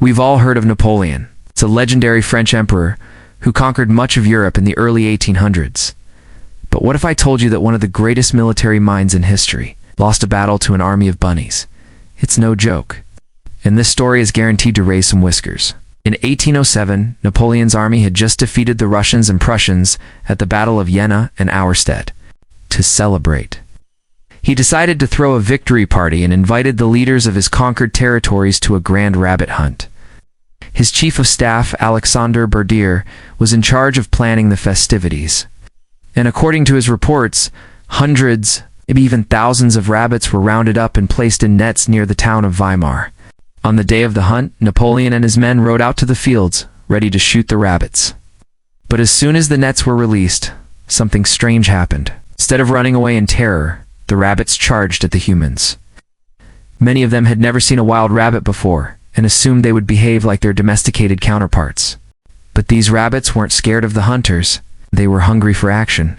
We've all heard of Napoleon. It's a legendary French emperor who conquered much of Europe in the early 1800s. But what if I told you that one of the greatest military minds in history lost a battle to an army of bunnies? It's no joke. And this story is guaranteed to raise some whiskers. In 1807, Napoleon's army had just defeated the Russians and Prussians at the Battle of Jena and Auerstedt. To celebrate, he decided to throw a victory party and invited the leaders of his conquered territories to a grand rabbit hunt. His chief of staff, Alexander Berdier, was in charge of planning the festivities. And according to his reports, hundreds, maybe even thousands of rabbits were rounded up and placed in nets near the town of Weimar. On the day of the hunt, Napoleon and his men rode out to the fields, ready to shoot the rabbits. But as soon as the nets were released, something strange happened. Instead of running away in terror, the rabbits charged at the humans. Many of them had never seen a wild rabbit before, and assumed they would behave like their domesticated counterparts. But these rabbits weren't scared of the hunters. They were hungry for action.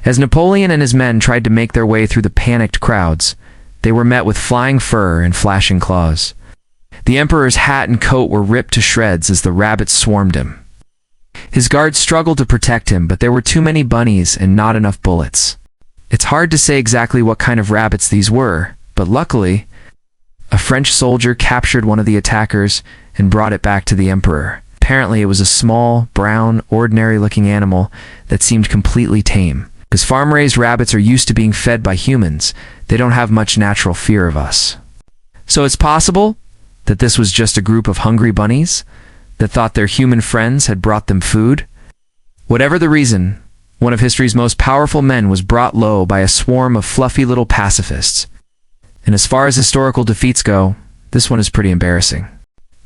As Napoleon and his men tried to make their way through the panicked crowds, they were met with flying fur and flashing claws. The emperor's hat and coat were ripped to shreds as the rabbits swarmed him. His guards struggled to protect him, but there were too many bunnies and not enough bullets. It's hard to say exactly what kind of rabbits these were, but luckily, a French soldier captured one of the attackers and brought it back to the emperor. Apparently, it was a small, brown, ordinary-looking animal that seemed completely tame. Because farm-raised rabbits are used to being fed by humans, they don't have much natural fear of us. So it's possible that this was just a group of hungry bunnies that thought their human friends had brought them food? Whatever the reason, one of history's most powerful men was brought low by a swarm of fluffy little pacifists. And as far as historical defeats go, this one is pretty embarrassing.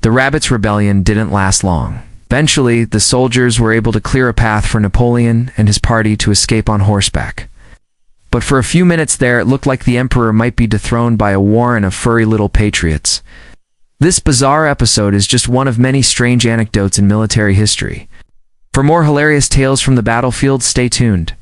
The Rabbits' Rebellion didn't last long. Eventually, the soldiers were able to clear a path for Napoleon and his party to escape on horseback. But for a few minutes there, it looked like the emperor might be dethroned by a warren of furry little patriots. This bizarre episode is just one of many strange anecdotes in military history. For more hilarious tales from the battlefield, stay tuned.